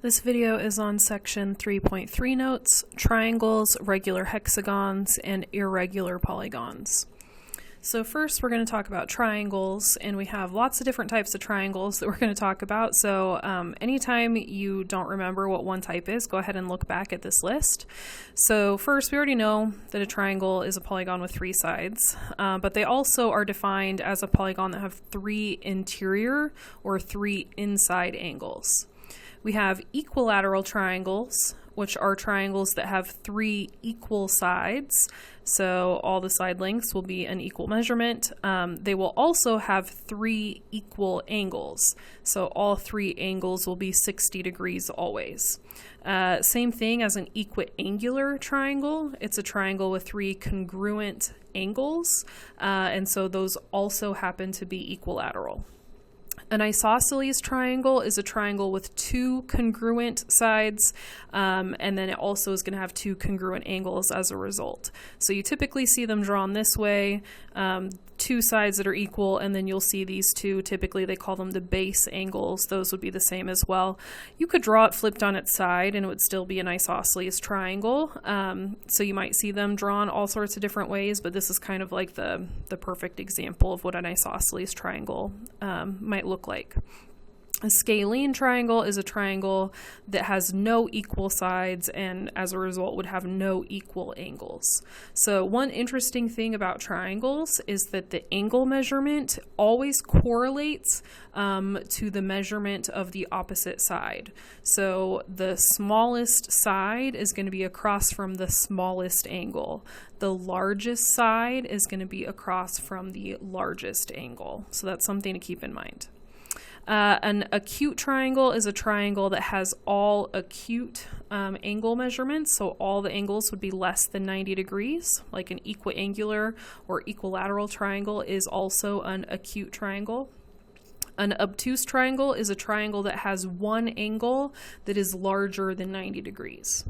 This video is on section 3.3 notes, triangles, regular hexagons, and irregular polygons. So first we're going to talk about triangles, and we have lots of different types of triangles that we're going to talk about. So anytime you don't remember what one type is, go ahead and look back at this list. So first, we already know that a triangle is a polygon with three sides, but they also are defined as a polygon that have three interior or three inside angles. We have equilateral triangles, which are triangles that have three equal sides. So all the side lengths will be an equal measurement. They will also have three equal angles. So all three angles will be 60 degrees always. Same thing as an equiangular triangle. It's a triangle with three congruent angles. And so those also happen to be equilateral. An isosceles triangle is a triangle with two congruent sides, and then it also is going to have two congruent angles as a result. So you typically see them drawn this way, two sides that are equal, and then you'll see these two. Typically they call them the base angles. Those would be the same as well. You could draw it flipped on its side and it would still be an isosceles triangle. So you might see them drawn all sorts of different ways, but this is kind of like the perfect example of what an isosceles triangle might look like. A scalene triangle is a triangle that has no equal sides and as a result would have no equal angles. So one interesting thing about triangles is that the angle measurement always correlates to the measurement of the opposite side. So the smallest side is going to be across from the smallest angle. The largest side is going to be across from the largest angle. So that's something to keep in mind. An acute triangle is a triangle that has all acute angle measurements, so all the angles would be less than 90 degrees, like an equiangular or equilateral triangle is also an acute triangle. An obtuse triangle is a triangle that has one angle that is larger than 90 degrees.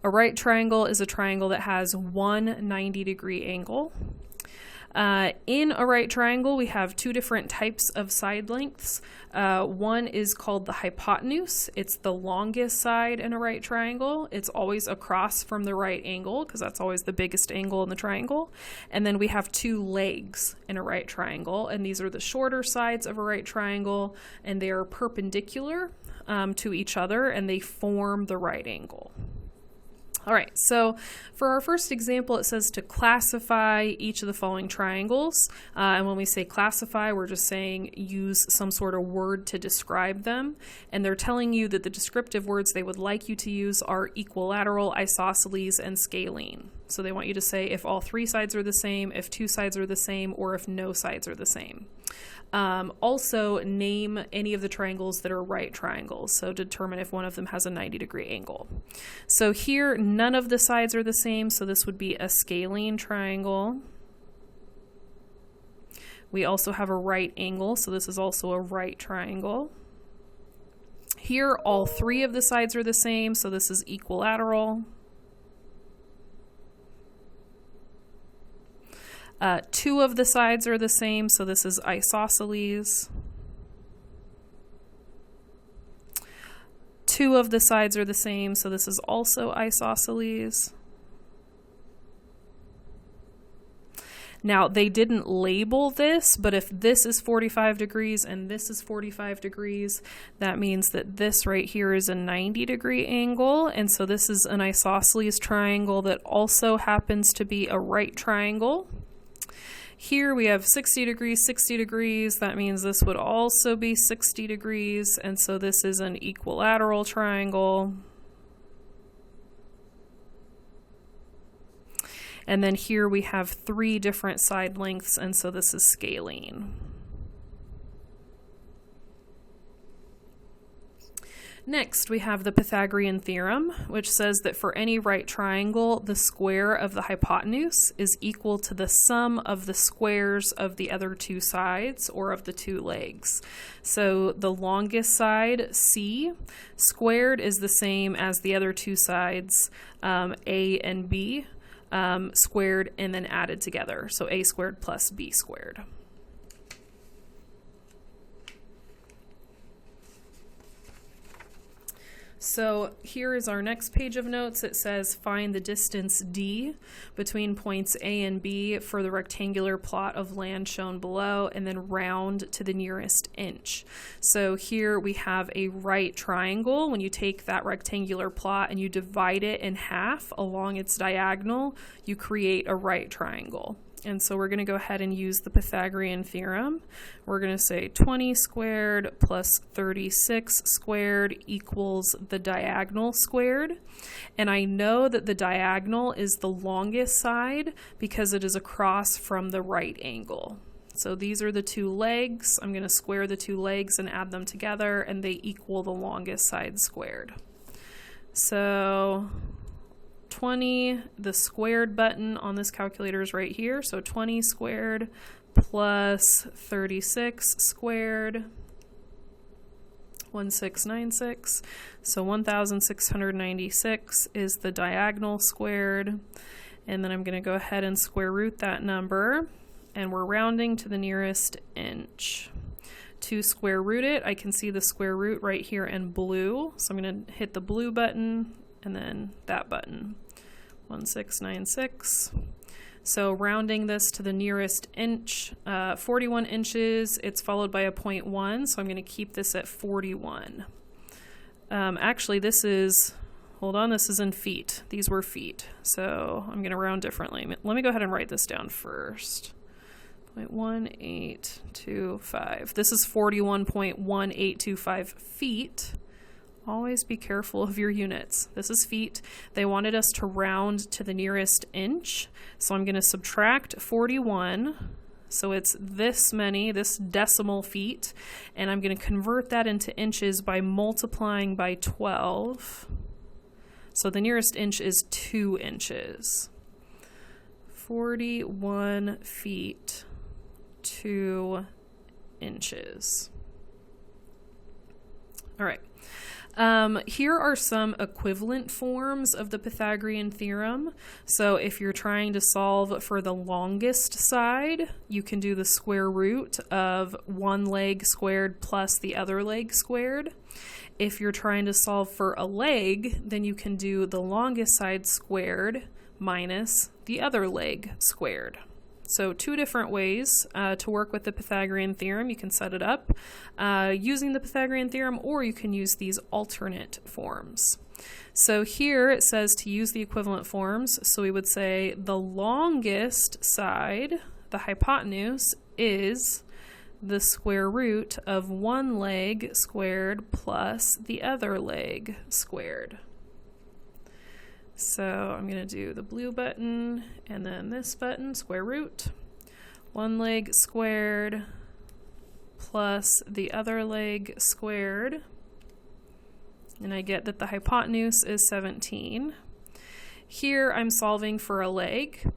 A right triangle is a triangle that has one 90-degree angle. In a right triangle, we have two different types of side lengths. One is called the hypotenuse. It's the longest side in a right triangle. It's always across from the right angle because that's always the biggest angle in the triangle. And then we have two legs in a right triangle, and these are the shorter sides of a right triangle, and they are perpendicular to each other, and they form the right angle. All right, so for our first example, it says to classify each of the following triangles. And when we say classify, we're just saying use some sort of word to describe them. And they're telling you that the descriptive words they would like you to use are equilateral, isosceles, and scalene. So they want you to say if all three sides are the same, if two sides are the same, or if no sides are the same. Also, name any of the triangles that are right triangles, so determine if one of them has a 90-degree angle. So here, none of the sides are the same, so this would be a scalene triangle. We also have a right angle, so this is also a right triangle. Here, all three of the sides are the same, so this is equilateral. Two of the sides are the same, so this is isosceles. Two of the sides are the same, so this is also isosceles. Now, they didn't label this, but if this is 45 degrees and this is 45 degrees, that means that this right here is a 90-degree angle, and so this is an isosceles triangle that also happens to be a right triangle. Here we have 60 degrees, that means this would also be 60 degrees, and so this is an equilateral triangle. And then here we have three different side lengths, and so this is scalene. Next, we have the Pythagorean theorem, which says that for any right triangle, the square of the hypotenuse is equal to the sum of the squares of the other two sides, or of the two legs. So the longest side, C, squared is the same as the other two sides, A and B, squared and then added together. So A squared plus B squared. So here is our next page of notes. It says find the distance D between points A and B for the rectangular plot of land shown below, and then round to the nearest inch. So here we have a right triangle. When you take that rectangular plot and you divide it in half along its diagonal, you create a right triangle. And so we're going to go ahead and use the Pythagorean theorem. We're going to say 20 squared plus 36 squared equals the diagonal squared. And I know that the diagonal is the longest side because it is across from the right angle. So these are the two legs. I'm going to square the two legs and add them together, and they equal the longest side squared. So 20, the squared button on this calculator is right here. So 20 squared plus 36 squared, 1696. So 1696 is the diagonal squared. And then I'm going to go ahead and square root that number. And we're rounding to the nearest inch. To square root it, I can see the square root right here in blue. So I'm going to hit the blue button and then that button. 1696. So rounding this to the nearest inch, 41 inches, it's followed by a 0.1, so I'm going to keep this at 41. Actually, this is, hold on, this is in feet. These were feet, so I'm going to round differently. Let me go ahead and write this down first. 0.1825. This is 41.1825 feet. Always be careful of your units. This is feet. They wanted us to round to the nearest inch. So I'm going to subtract 41. So it's this many, this decimal feet. And I'm going to convert that into inches by multiplying by 12. So the nearest inch is 2 inches. 41 feet, 2 inches. All right. Here are some equivalent forms of the Pythagorean theorem. So if you're trying to solve for the longest side, you can do the square root of one leg squared plus the other leg squared. If you're trying to solve for a leg, then you can do the longest side squared minus the other leg squared. So two different ways to work with the Pythagorean theorem. You can set it up using the Pythagorean theorem, or you can use these alternate forms. So here it says to use the equivalent forms. So we would say the longest side, the hypotenuse, is the square root of one leg squared plus the other leg squared. So I'm going to do the blue button and then this button, square root. One leg squared plus the other leg squared. And I get that the hypotenuse is 17. Here I'm solving for a leg.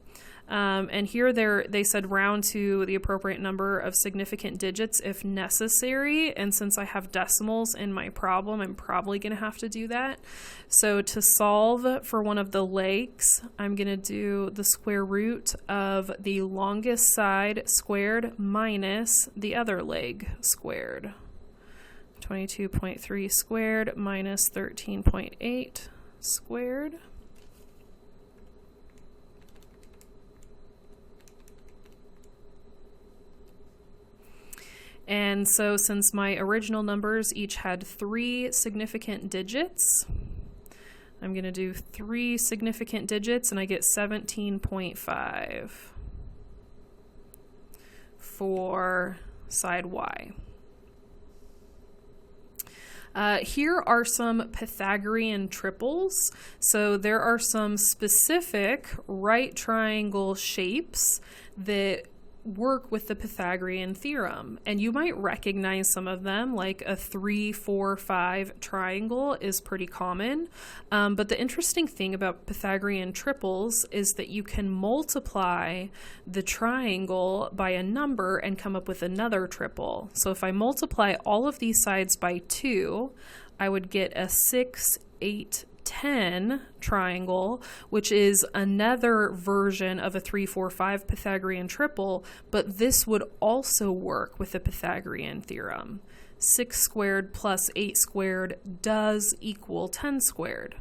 And here they said round to the appropriate number of significant digits if necessary. And since I have decimals in my problem, I'm probably going to have to do that. So to solve for one of the legs, I'm going to do the square root of the longest side squared minus the other leg squared. 22.3 squared minus 13.8 squared. And so since my original numbers each had 3 significant digits, I'm going to do 3 significant digits and I get 17.5 for side Y. Here are some Pythagorean triples. So there are some specific right triangle shapes that work with the Pythagorean theorem, and you might recognize some of them, like a 3, 4, 5 triangle is pretty common. But the interesting thing about Pythagorean triples is that you can multiply the triangle by a number and come up with another triple. So if I multiply all of these sides by 2, I would get a 6, 8, 10 triangle, which is another version of a 3, 4, 5 Pythagorean triple, but this would also work with the Pythagorean theorem. 6 squared plus 8 squared does equal 10 squared.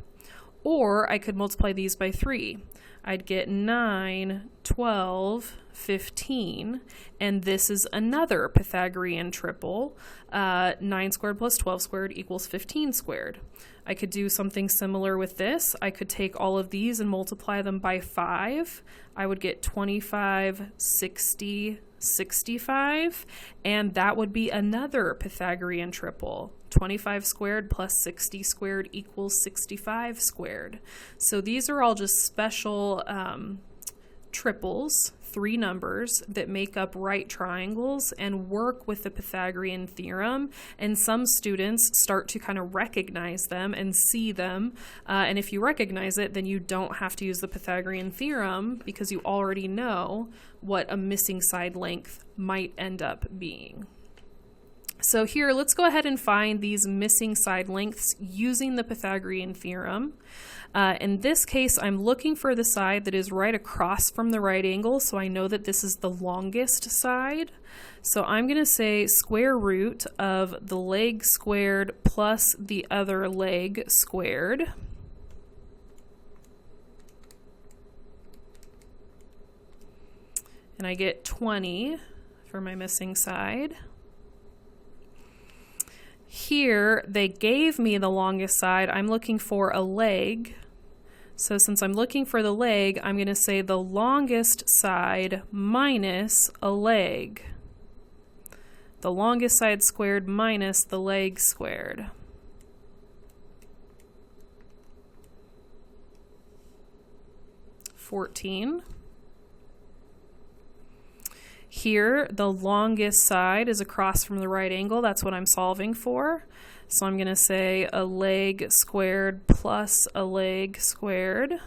Or I could multiply these by 3. I'd get 9, 12, 15, and this is another Pythagorean triple. 9 squared plus 12 squared equals 15 squared. I could do something similar with this. I could take all of these and multiply them by 5. I would get 25, 60, 65, and that would be another Pythagorean triple. 25 squared plus 60 squared equals 65 squared. So these are all just special triples, 3 numbers that make up right triangles and work with the Pythagorean theorem. And some students start to kind of recognize them and see them. And if you recognize it, then you don't have to use the Pythagorean theorem because you already know what a missing side length might end up being. So here, let's go ahead and find these missing side lengths using the Pythagorean theorem. In this case, I'm looking for the side that is right across from the right angle, so I know that this is the longest side. So I'm going to say square root of the leg squared plus the other leg squared. And I get 20 for my missing side. Here, they gave me the longest side. I'm looking for a leg. So since I'm looking for the leg, I'm going to say the longest side minus a leg. The longest side squared minus the leg squared. $14. Here, the longest side is across from the right angle. That's what I'm solving for. So I'm going to say a leg squared plus a leg squared.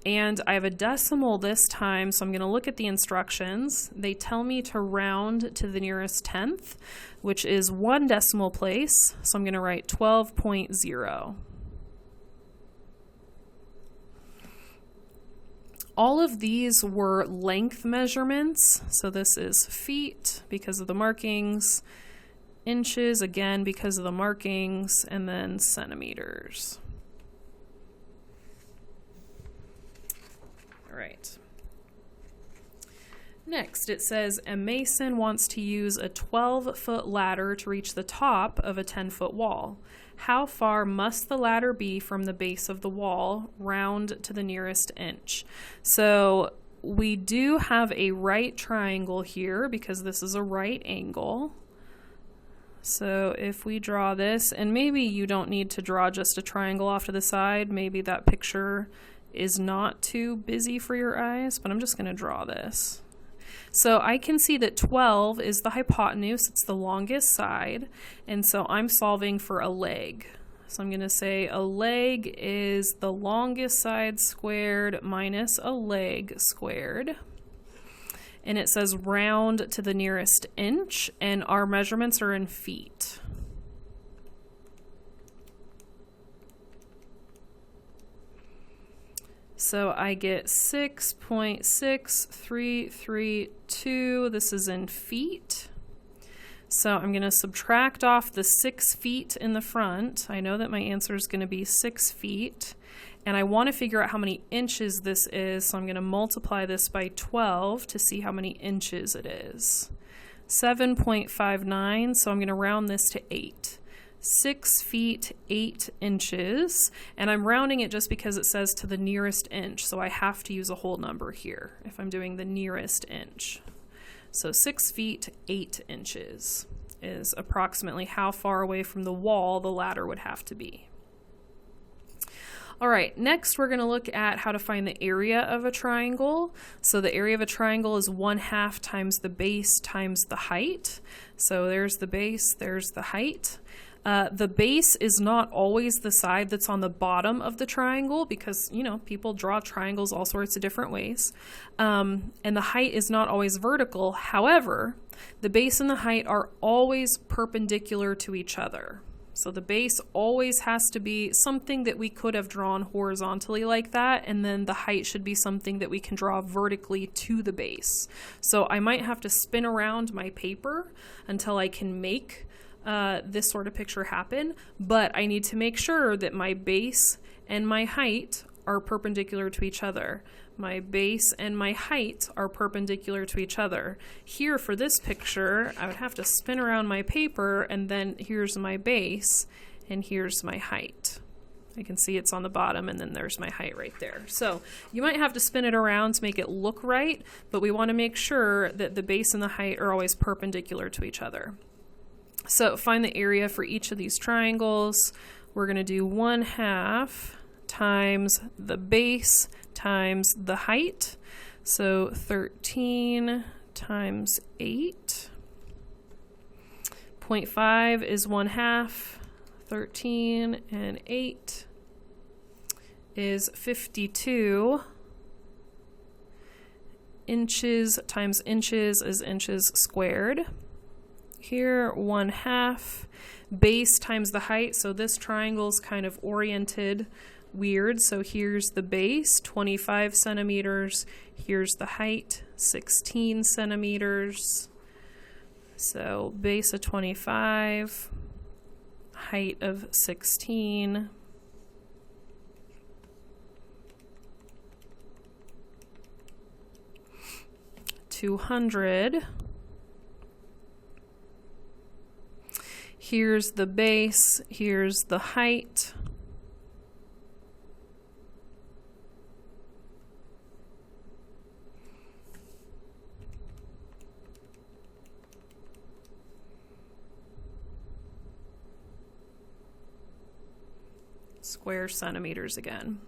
And I have a decimal this time, so I'm going to look at the instructions. They tell me to round to the nearest tenth, which is 1 decimal place. So I'm going to write 12.0. All of these were length measurements. So this is feet because of the markings, inches again because of the markings, and then centimeters. All right. Next, it says a mason wants to use a 12-foot ladder to reach the top of a 10-foot wall. How far must the ladder be from the base of the wall, round to the nearest inch? So we do have a right triangle here because this is a right angle. So if we draw this, and maybe you don't need to draw just a triangle off to the side, maybe that picture is not too busy for your eyes, but I'm just going to draw this. So I can see that 12 is the hypotenuse, it's the longest side, and so I'm solving for a leg. So I'm going to say a leg is the longest side squared minus a leg squared. And it says round to the nearest inch, and our measurements are in feet. So I get 6.6332. This is in feet. So I'm going to subtract off the 6 feet in the front. I know that my answer is going to be 6 feet. And I want to figure out how many inches this is. So I'm going to multiply this by 12 to see how many inches it is. 7.59. So I'm going to round this to 8. 6 feet 8 inches, and I'm rounding it just because it says to the nearest inch, so I have to use a whole number here if I'm doing the nearest inch. So 6 feet 8 inches is approximately how far away from the wall the ladder would have to be. All right, next we're going to look at how to find the area of a triangle. So the area of a triangle is 1/2 times the base times the height. So there's the base, there's the height. The base is not always the side that's on the bottom of the triangle because, you know, people draw triangles all sorts of different ways. And the height is not always vertical. However, the base and the height are always perpendicular to each other. So the base always has to be something that we could have drawn horizontally like that, and then the height should be something that we can draw vertically to the base. So I might have to spin around my paper until I can make this sort of picture happen, but I need to make sure that my base and my height are perpendicular to each other. My base and my height are perpendicular to each other. Here for this picture, I would have to spin around my paper, and then here's my base and here's my height. I can see it's on the bottom, and then there's my height right there. So you might have to spin it around to make it look right, but we want to make sure that the base and the height are always perpendicular to each other. So find the area for each of these triangles. We're going to do 1/2 times the base times the height. So 13 times 8. 0.5 is 1/2. 13 and 8 is 52. Inches times inches is inches squared. Here, 1/2. Base times the height. So this triangle's kind of oriented weird. So here's the base, 25 centimeters. Here's the height, 16 centimeters. So base of 25, height of 16. $200. Here's the base, here's the height. Square centimeters again.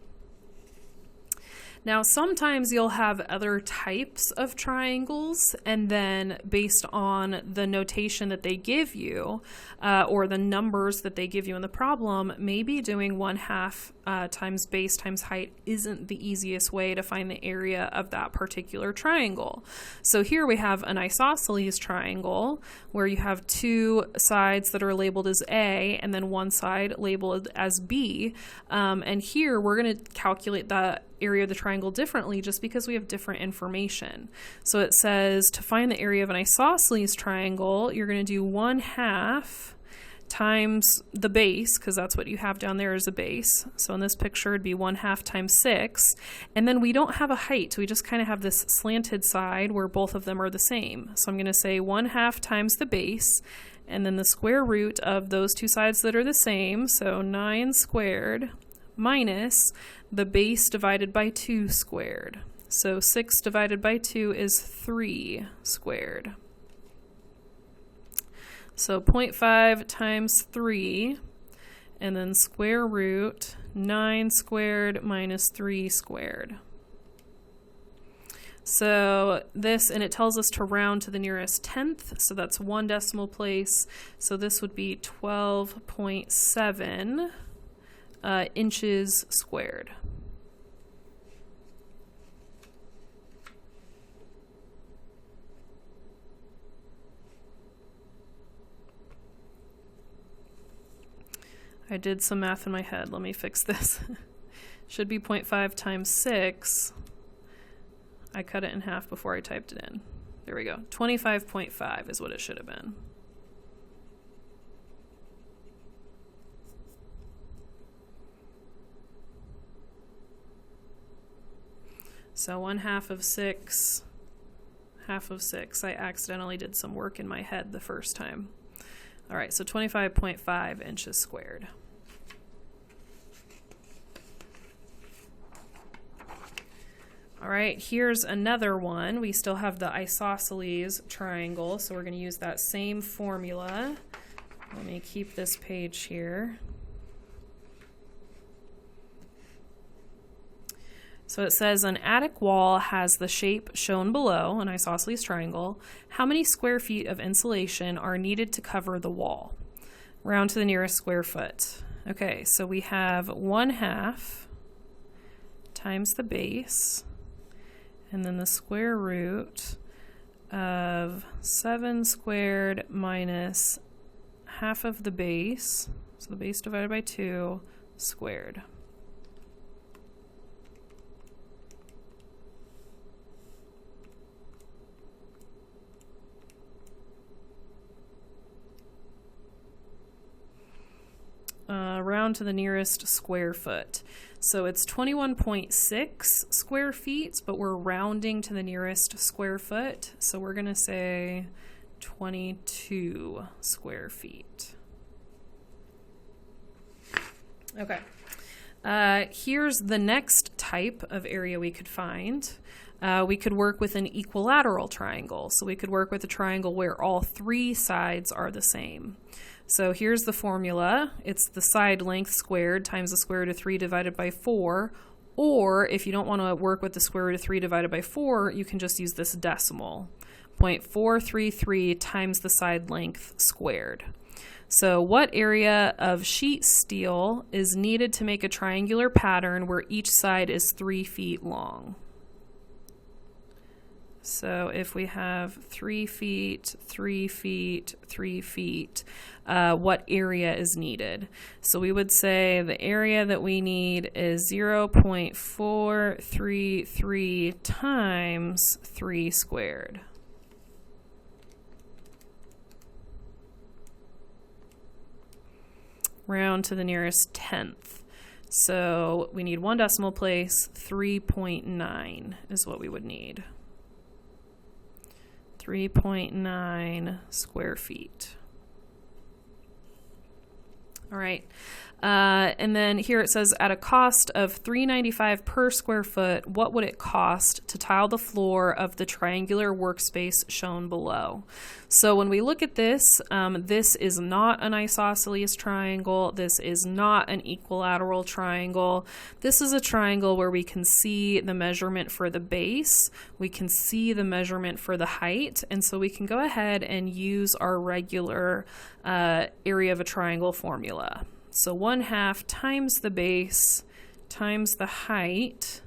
Now, sometimes you'll have other types of triangles, and then based on the notation that they give you, or the numbers that they give you in the problem, maybe doing 1/2 times base times height isn't the easiest way to find the area of that particular triangle. So here we have an isosceles triangle where you have two sides that are labeled as A and then one side labeled as B. And here we're going to calculate the area of the triangle differently just because we have different information. So it says to find the area of an isosceles triangle, you're going to do 1/2 times the base, because that's what you have down there as a base. So in this picture it'd be 1/2 times 6, and then we don't have a height, so we just kind of have this slanted side where both of them are the same. So I'm going to say 1/2 times the base, and then the square root of those two sides that are the same, so 9 squared minus the base divided by 2 squared. So 6 divided by 2 is 3 squared. So 0.5 times 3, and then square root 9 squared minus 3 squared. So this, and it tells us to round to the nearest tenth, so that's 1 decimal place. So this would be 12.7 inches squared. I did some math in my head. Let me fix this. Should be 0.5 times 6. I cut it in half before I typed it in. There we go. 25.5 is what it should have been. So 1/2 of 6, half of 6. I accidentally did some work in my head the first time. All right, so 25.5 inches squared. All right, here's another one. We still have the isosceles triangle, so we're going to use that same formula. Let me keep this page here. So it says an attic wall has the shape shown below, an isosceles triangle. How many square feet of insulation are needed to cover the wall? Round to the nearest square foot. Okay, so we have 1/2 times the base, and then the square root of 7 squared minus half of the base, So the base divided by 2 squared. Round to the nearest square foot. So it's 21.6 square feet, but we're rounding to the nearest square foot. So we're going to say 22 square feet. Okay. Here's the next type of area we could find. We could work with an equilateral triangle. So we could work with a triangle where all 3 sides are the same. So here's the formula. It's the side length squared times the square root of 3 divided by 4. Or if you don't want to work with the square root of 3 divided by 4, you can just use this decimal. 0.433 times the side length squared. So what area of sheet steel is needed to make a triangular pattern where each side is 3 feet long? So if we have 3 feet, 3 feet, 3 feet, what area is needed? So we would say the area that we need is 0.433 times 3 squared. Round to the nearest tenth. So we need 1 decimal place, 3.9 is what we would need. 3.9 square feet. All right. And then here it says at a cost of $3.95 per square foot, what would it cost to tile the floor of the triangular workspace shown below? So when we look at this, this is not an isosceles triangle. This is not an equilateral triangle. This is a triangle where we can see the measurement for the base. We can see the measurement for the height. And so we can go ahead and use our regular area of a triangle formula. So 1/2 times the base times the height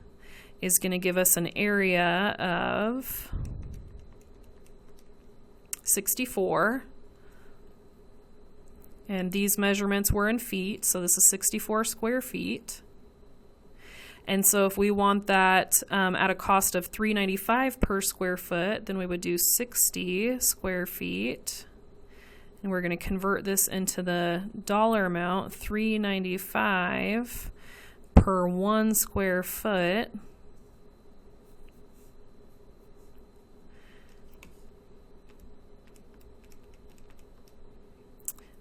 is going to give us an area of 64. And these measurements were in feet, so this is 64 square feet. And so if we want that at a cost of $3.95 per square foot, then we would do 60 square feet. And we're going to convert this into the dollar amount, $3.95 per 1 square foot.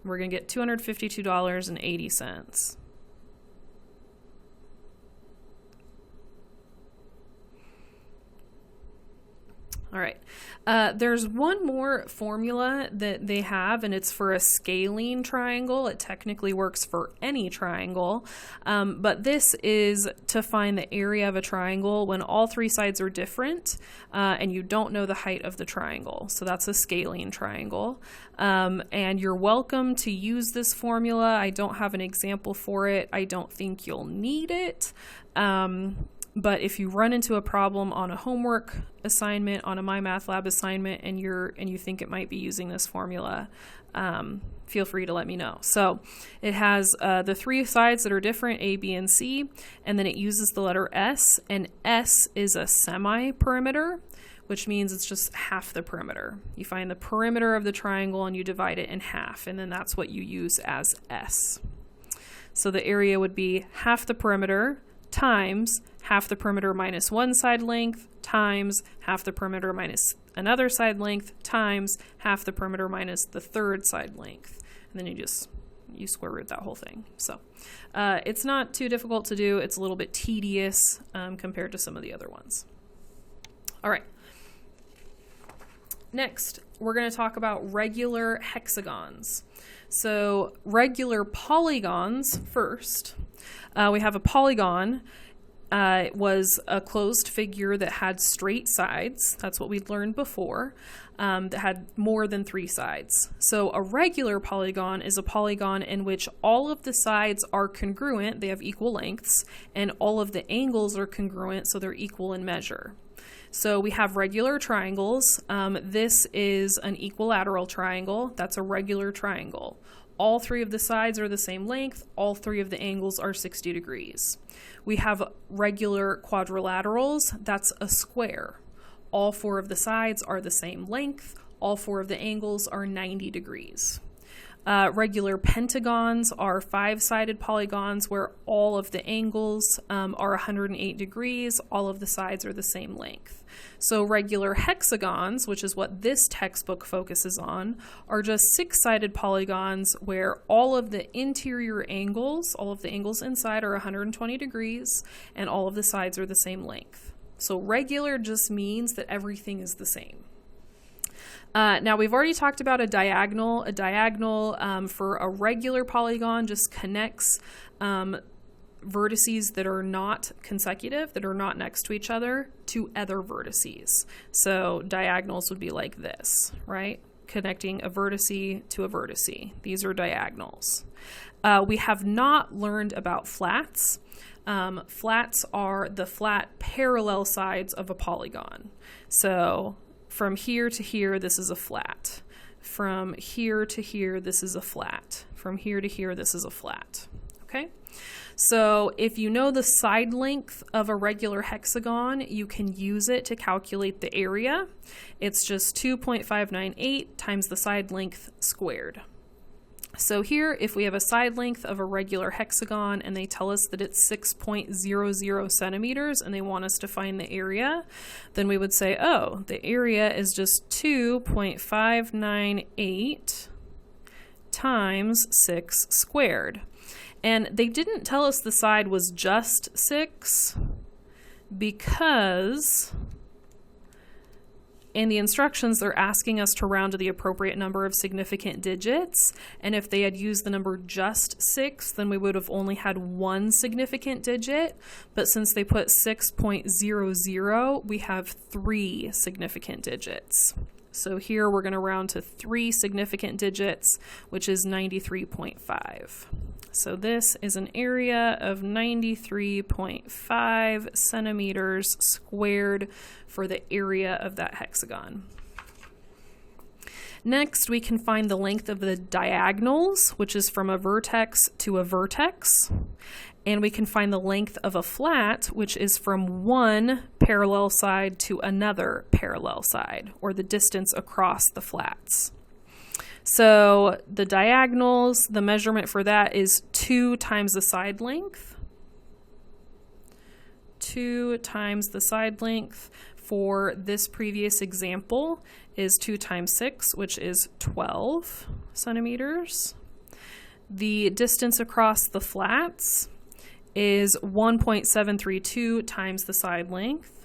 We're going to get $252.80. All right. There's one more formula that they have, and it's for a scalene triangle. It technically works for any triangle, but this is to find the area of a triangle when all 3 sides are different and you don't know the height of the triangle. So that's a scalene triangle. And you're welcome to use this formula. I don't have an example for it. I don't think you'll need it. But if you run into a problem on a homework assignment, on a MyMathLab assignment, and you think it might be using this formula, feel free to let me know. So it has the 3 sides that are different, A, B, and C, and then it uses the letter S, and S is a semi-perimeter, which means it's just half the perimeter. You find the perimeter of the triangle and you divide it in half, and then that's what you use as S. So the area would be half the perimeter times half the perimeter minus 1 side length times half the perimeter minus another side length times half the perimeter minus the 3rd side length. And then you square root that whole thing. So it's not too difficult to do. It's a little bit tedious compared to some of the other ones. All right. Next, we're going to talk about regular hexagons. So regular polygons first. We have a polygon. It was a closed figure that had straight sides. That's what we'd learned before, that had more than 3 sides. So a regular polygon is a polygon in which all of the sides are congruent, they have equal lengths, and all of the angles are congruent, so they're equal in measure. So we have regular triangles. This is an equilateral triangle. That's a regular triangle. all 3 of the sides are the same length, all 3 of the angles are 60 degrees. We have regular quadrilaterals, that's a square. All 4 of the sides are the same length, all 4 of the angles are 90 degrees. Regular pentagons are 5-sided polygons where all of the angles are 108 degrees, all of the sides are the same length. So regular hexagons, which is what this textbook focuses on, are just 6-sided polygons where all of the interior angles, all of the angles inside are 120 degrees, and all of the sides are the same length. So regular just means that everything is the same. Now we've already talked about a diagonal. A diagonal for a regular polygon just connects vertices that are not consecutive, that are not next to each other, to other vertices. So diagonals would be like this, right? Connecting a vertice to a vertice. These are diagonals. We have not learned about flats. Flats are the flat parallel sides of a polygon. So from here to here, this is a flat. From here to here, this is a flat. From here to here, this is a flat. Okay? So if you know the side length of a regular hexagon, you can use it to calculate the area. It's just 2.598 times the side length squared. So here, if we have a side length of a regular hexagon and they tell us that it's 6.00 centimeters and they want us to find the area, then we would say, oh, the area is just 2.598 times 6 squared. And they didn't tell us the side was just 6 because in the instructions, they're asking us to round to the appropriate number of significant digits. And if they had used the number just 6, then we would have only had 1 significant digit. But since they put 6.00, we have 3 significant digits. So here we're going to round to 3 significant digits, which is 93.5. So this is an area of 93.5 centimeters squared for the area of that hexagon. Next, we can find the length of the diagonals, which is from a vertex to a vertex. And we can find the length of a flat, which is from one parallel side to another parallel side, or the distance across the flats. So the diagonals, the measurement for that is 2 times the side length. 2 times the side length for this previous example is 2 times 6, which is 12 centimeters. The distance across the flats is 1.732 times the side length.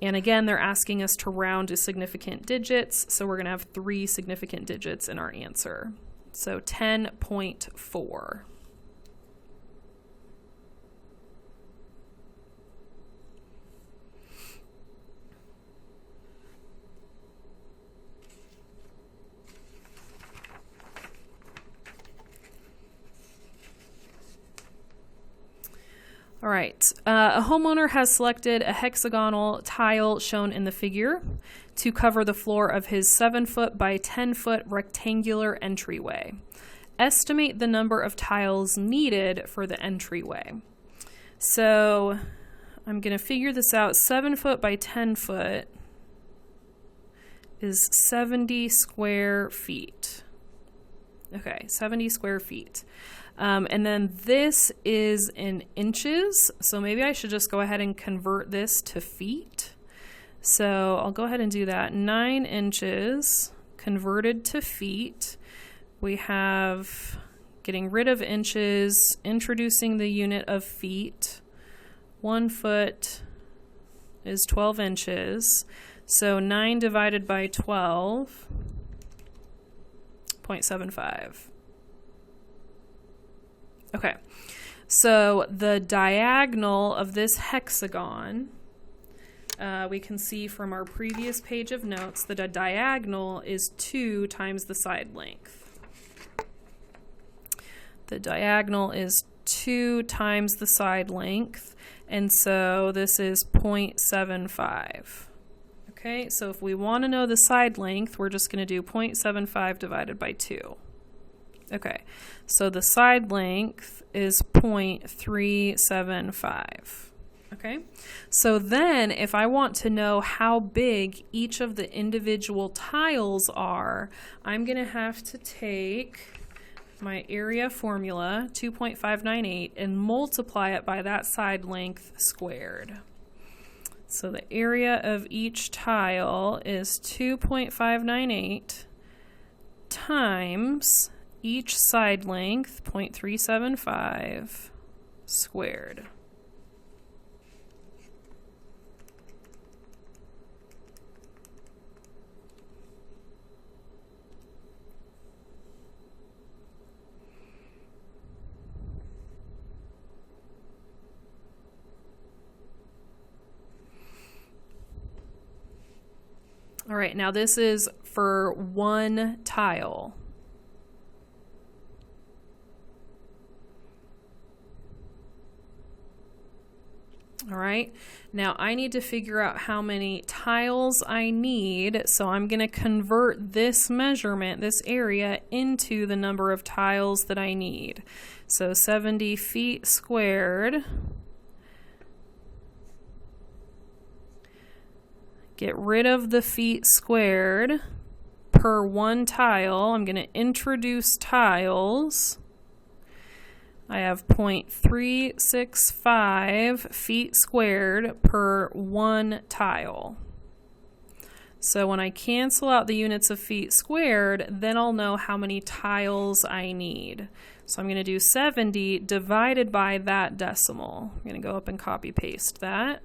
And again, they're asking us to round to significant digits, so we're going to have 3 significant digits in our answer. So 10.4. All right, a homeowner has selected a hexagonal tile shown in the figure to cover the floor of his 7-foot by 10-foot rectangular entryway. Estimate the number of tiles needed for the entryway. So I'm going to figure this out. 7-foot by 10-foot is 70 square feet. Okay, 70 square feet. And then this is in inches, so maybe I should just go ahead and convert this to feet. So I'll go ahead and do that. 9 inches converted to feet. We have getting rid of inches, introducing the unit of feet. 1 foot is 12 inches. So 9 divided by 12, 0.75. Okay, so the diagonal of this hexagon, we can see from our previous page of notes that a diagonal is 2 times the side length. The diagonal is 2 times the side length, and so this is 0.75. Okay, so if we want to know the side length, we're just going to do 0.75 divided by 2. Okay, so the side length is 0.375. Okay, so then if I want to know how big each of the individual tiles are, I'm going to have to take my area formula, 2.598, and multiply it by that side length squared. So the area of each tile is 2.598 times each side length, 0.375, squared. All right, now this is for one tile. All right, now I need to figure out how many tiles I need, so I'm going to convert this measurement, this area, into the number of tiles that I need. So 70 feet squared. Get rid of the feet squared per one tile. I'm going to introduce tiles. I have 0.365 feet squared per one tile. So when I cancel out the units of feet squared, then I'll know how many tiles I need. So I'm going to do 70 divided by that decimal. I'm going to go up and copy paste that.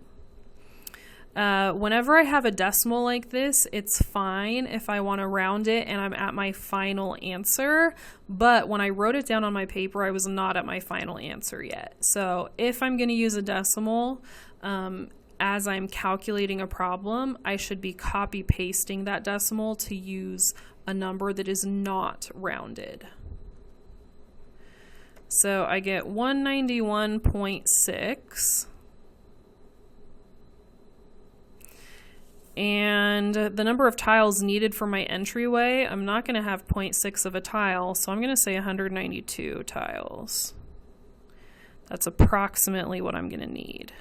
Whenever I have a decimal like this, it's fine if I want to round it and I'm at my final answer, but when I wrote it down on my paper, I was not at my final answer yet. So if I'm going to use a decimal, as I'm calculating a problem, I should be copy pasting that decimal to use a number that is not rounded. So I get 191.6. And the number of tiles needed for my entryway, I'm not going to have 0.6 of a tile, so I'm going to say 192 tiles. That's approximately what I'm going to need.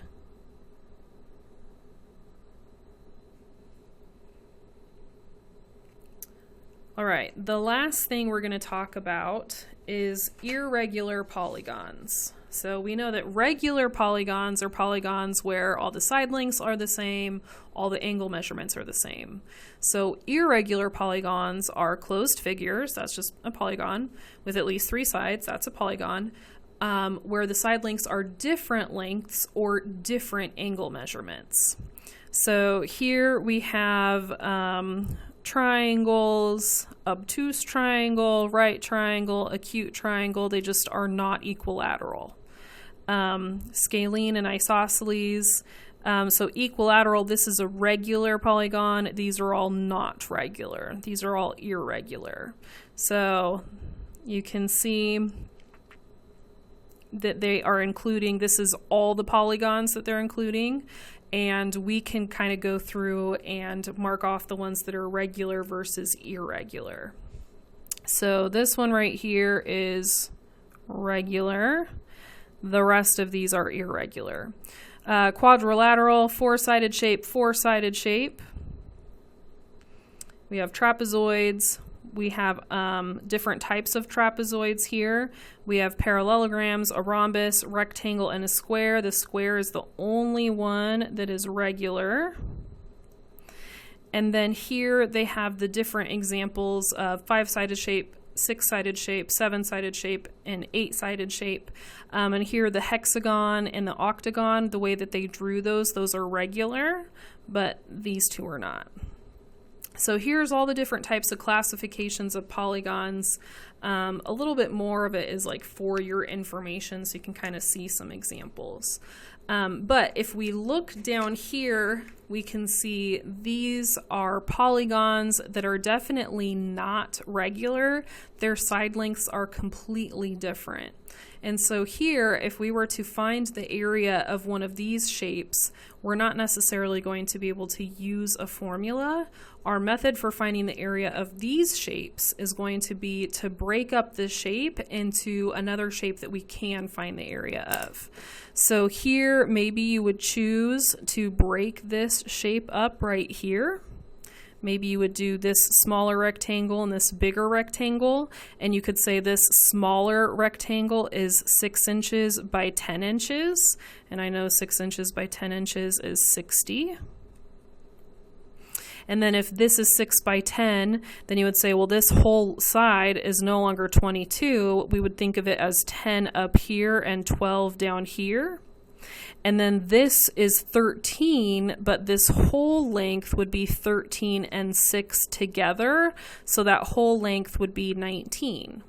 All right, the last thing we're going to talk about is irregular polygons. So we know that regular polygons are polygons where all the side lengths are the same, all the angle measurements are the same. So irregular polygons are closed figures, that's just a polygon, with at least 3 sides, that's a polygon, where the side lengths are different lengths or different angle measurements. So here we have triangles, obtuse triangle, right triangle, acute triangle. They just are not equilateral. Scalene and isosceles. So equilateral, this is a regular polygon. These are all not regular. These are all irregular. So you can see that they are including, this is all the polygons that they're including. And we can kind of go through and mark off the ones that are regular versus irregular. So this one right here is regular. The rest of these are irregular. Quadrilateral, four-sided shape, four-sided shape. We have trapezoids. We have different types of trapezoids here. We have parallelograms, a rhombus, rectangle, and a square. The square is the only one that is regular. And then here they have the different examples of 5-sided shape, 6-sided shape, 7-sided shape, and 8-sided shape. And here the hexagon and the octagon, the way that they drew those are regular, but these two are not. So here's all the different types of classifications of polygons. A little bit more of it is like for your information, so you can kind of see some examples. But if we look down here, we can see these are polygons that are definitely not regular. Their side lengths are completely different. And so here, if we were to find the area of one of these shapes, we're not necessarily going to be able to use a formula. Our method for finding the area of these shapes is going to be to break up this shape into another shape that we can find the area of. So here, maybe you would choose to break this shape up right here. Maybe you would do this smaller rectangle and this bigger rectangle, and you could say this smaller rectangle is 6 inches by 10 inches, and I know 6 inches by 10 inches is 60. And then if this is 6 by 10, then you would say, well, this whole side is no longer 22. We would think of it as 10 up here and 12 down here. And then this is 13, but this whole length would be 13 and 6 together. So that whole length would be 19.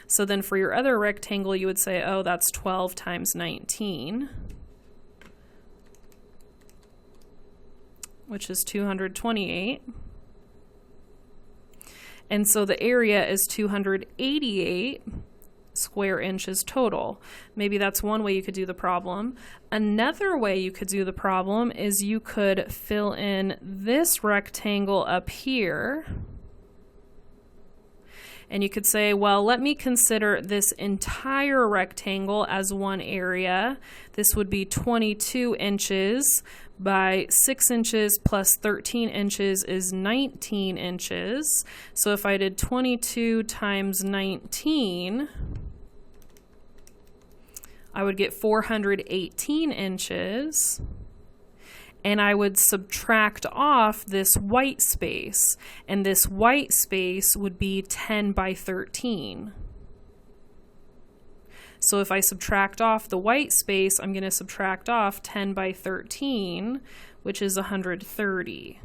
So then for your other rectangle, you would say, oh, that's 12 times 19, which is 228. And so the area is 288 square inches total. Maybe that's one way you could do the problem. Another way you could do the problem is you could fill in this rectangle up here. And you could say, well, let me consider this entire rectangle as one area. This would be 22 inches by 6 inches plus 13 inches is 19 inches. So if I did 22 times 19, I would get 418 inches. And I would subtract off this white space, and this white space would be 10 by 13. So if I subtract off the white space, I'm going to subtract off 10 by 13, which is 130.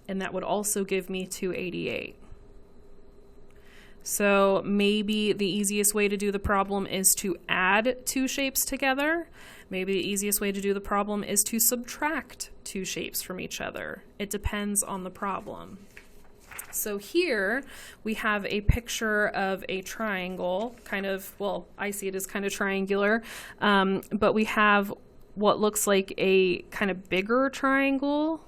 And that would also give me 288. So maybe the easiest way to do the problem is to add two shapes together. Maybe the easiest way to do the problem is to subtract two shapes from each other. It depends on the problem. So here we have a picture of a triangle, kind of, well, I see it as kind of triangular, but we have what looks like a kind of bigger triangle.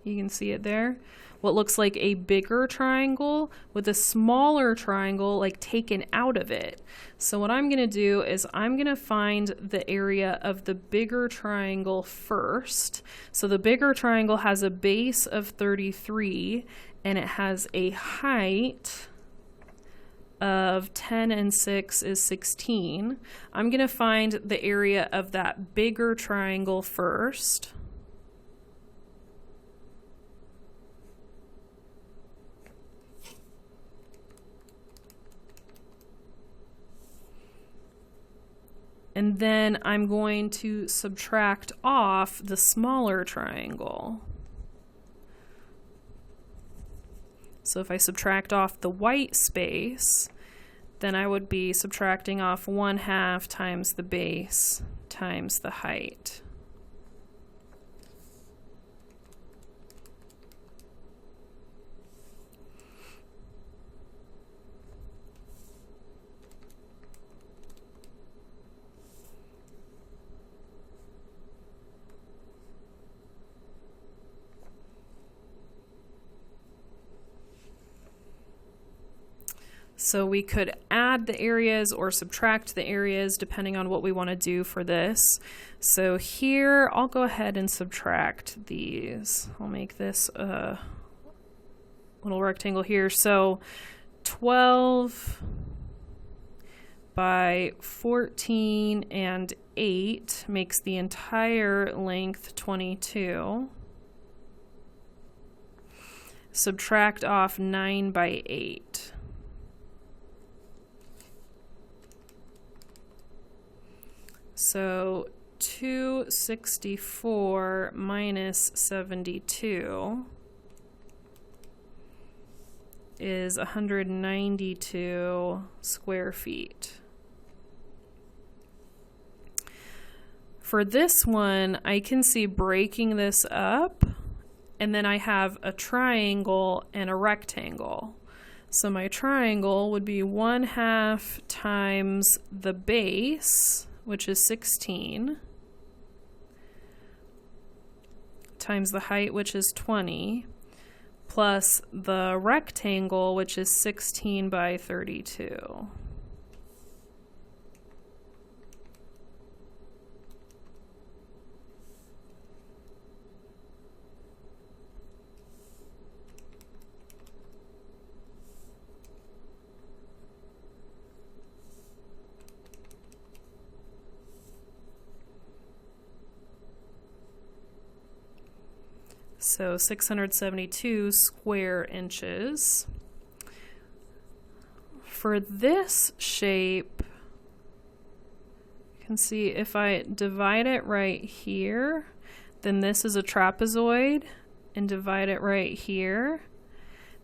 You can see it there. What looks like a bigger triangle with a smaller triangle like taken out of it. So what I'm going to do is I'm going to find the area of the bigger triangle first. So the bigger triangle has a base of 33 and it has a height of 10 and 6 is 16. I'm going to find the area of that bigger triangle first. And then I'm going to subtract off the smaller triangle. So if I subtract off the white space, then I would be subtracting off 1/2 times the base times the height. So we could add the areas or subtract the areas depending on what we want to do for this. So here, I'll go ahead and subtract these. I'll make this a little rectangle here. So 12 by 14 and 8 makes the entire length 22. Subtract off 9 by 8. So 264 minus 72 is 192 square feet. For this one, I can see breaking this up, and then I have a triangle and a rectangle. So my triangle would be 1/2 times the base, which is 16, times the height, which is 20, plus the rectangle, which is 16 by 32. So 672 square inches. For this shape, you can see if I divide it right here, then this is a trapezoid, and divide it right here,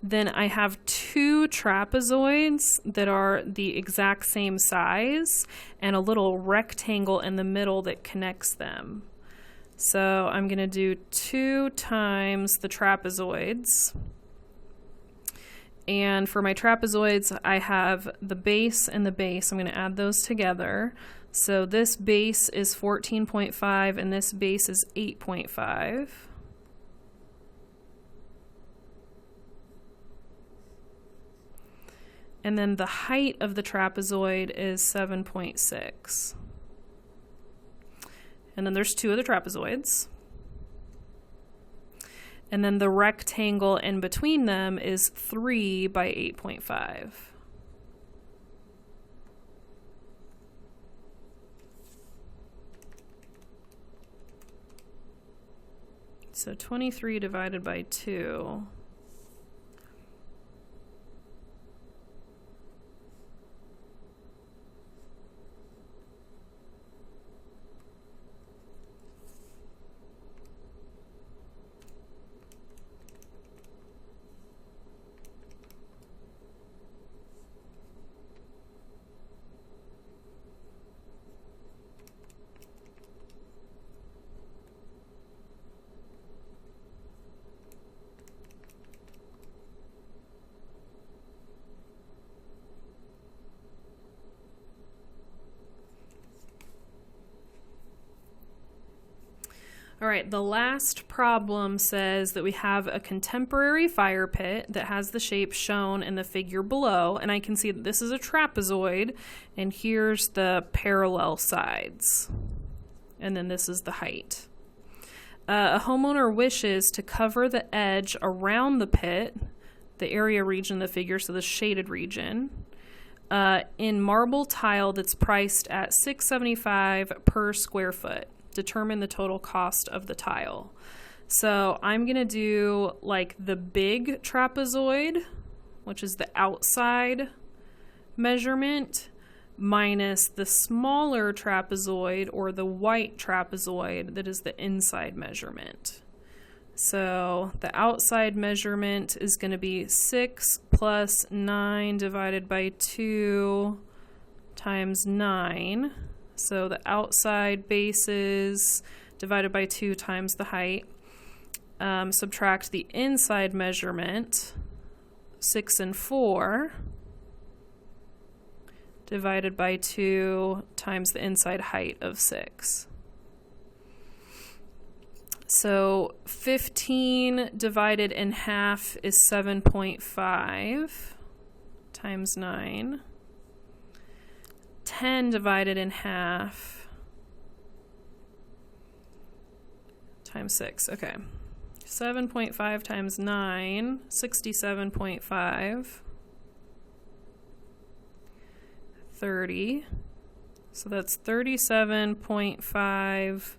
then I have two trapezoids that are the exact same size and a little rectangle in the middle that connects them. So I'm going to do 2 times the trapezoids. And for my trapezoids, I have the base and the base. I'm going to add those together. So this base is 14.5 and this base is 8.5. And then the height of the trapezoid is 7.6. And then there's 2 of the trapezoids. And then the rectangle in between them is 3 by 8.5. So 23 divided by 2. All right, the last problem says that we have a contemporary fire pit that has the shape shown in the figure below, and I can see that this is a trapezoid, and here's the parallel sides, and then this is the height. A homeowner wishes to cover the edge around the pit, the area region of the figure, so the shaded region, in marble tile that's priced at $6.75 per square foot. Determine the total cost of the tile. So I'm going to do like the big trapezoid, which is the outside measurement, minus the smaller trapezoid or the white trapezoid that is the inside measurement. So the outside measurement is going to be 6 plus 9 divided by 2 times 9. So the outside bases divided by 2 times the height. Subtract the inside measurement, 6 and 4, divided by 2 times the inside height of 6. So 15 divided in half is 7.5 times 9. 10 divided in half times 6. Okay. 7.5 times 9, 67.5. 30. So that's 37.5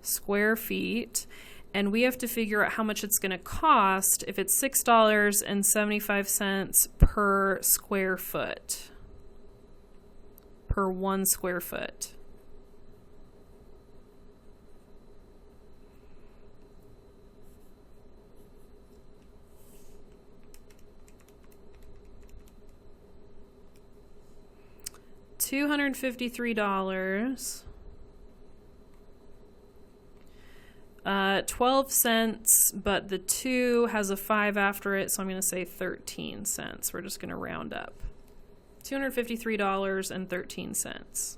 square feet. And we have to figure out how much it's going to cost if it's $6.75 per square foot. Per 1 square foot. $253. 12 cents, but the 2 has a 5 after it, so I'm going to say 13 cents. We're just going to round up. $253.13.